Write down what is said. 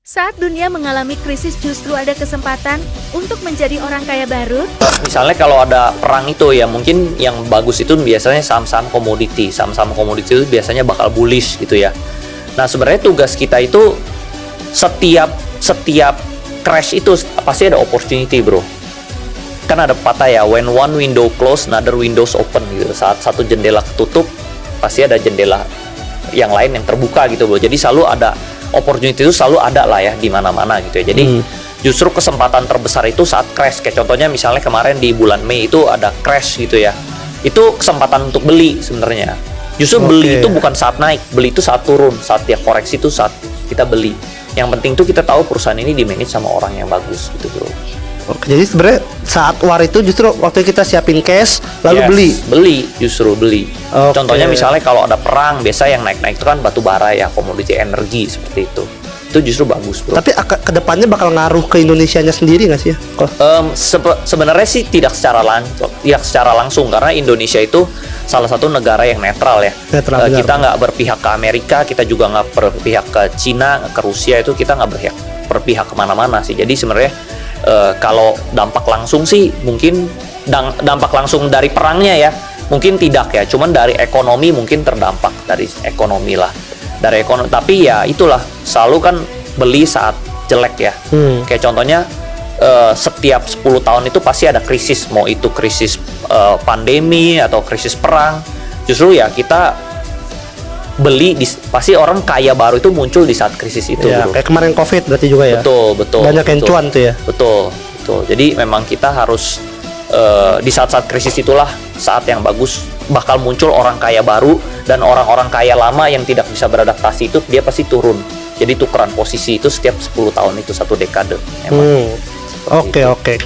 Saat dunia mengalami krisis justru ada kesempatan untuk menjadi orang kaya baru. Misalnya kalau ada perang itu ya mungkin yang bagus itu biasanya saham-saham komoditi. Saham-saham komoditi itu biasanya bakal bullish gitu ya. Nah sebenarnya tugas kita itu setiap crash itu pasti ada opportunity bro. Kan ada pepatah ya, when one window close, another windows open gitu. Saat satu jendela ketutup, pasti ada jendela yang lain yang terbuka gitu bro. Jadi selalu ada opportunity itu selalu ada lah ya di mana-mana gitu ya. Jadi justru kesempatan terbesar itu saat crash. Kayak contohnya misalnya kemarin di bulan Mei itu ada crash gitu ya. Itu kesempatan untuk beli sebenarnya. Justru beli itu bukan saat naik, beli itu saat turun, saat dia koreksi itu saat kita beli. Yang penting tuh kita tahu perusahaan ini di-manage sama orang yang bagus gitu bro. Oke, jadi sebenarnya saat war itu justru waktu kita siapin cash lalu justru beli. Contohnya misalnya kalau ada perang, biasa yang naik-naik itu kan batu bara ya, komoditi energi seperti itu. Itu justru bagus bro. Tapi kedepannya bakal ngaruh ke Indonesianya sendiri nggak sih ya? Sebenarnya sih tidak secara langsung karena Indonesia itu salah satu negara yang netral ya. Kita nggak berpihak ke Amerika, kita juga nggak berpihak ke Cina, ke Rusia, itu kita nggak berpihak kemana-mana sih. Jadi sebenarnya kalau dampak langsung sih mungkin dampak langsung dari perangnya ya mungkin tidak ya, cuman dari ekonomi mungkin terdampak dari ekonomi lah, dari ekonomi. Tapi ya itulah selalu kan beli saat jelek ya. Kayak contohnya setiap 10 tahun itu pasti ada krisis, mau itu krisis pandemi atau krisis perang. Justru ya kita beli pasti orang kaya baru itu muncul di saat krisis itu ya, kayak kemarin COVID berarti juga ya. Betul banyak yang cuan tuh ya. Betul. Jadi memang kita harus di saat-saat krisis itulah saat yang bagus bakal muncul orang kaya baru, dan orang-orang kaya lama yang tidak bisa beradaptasi itu dia pasti turun. Jadi tukeran posisi itu setiap 10 tahun itu, satu dekade. Oke.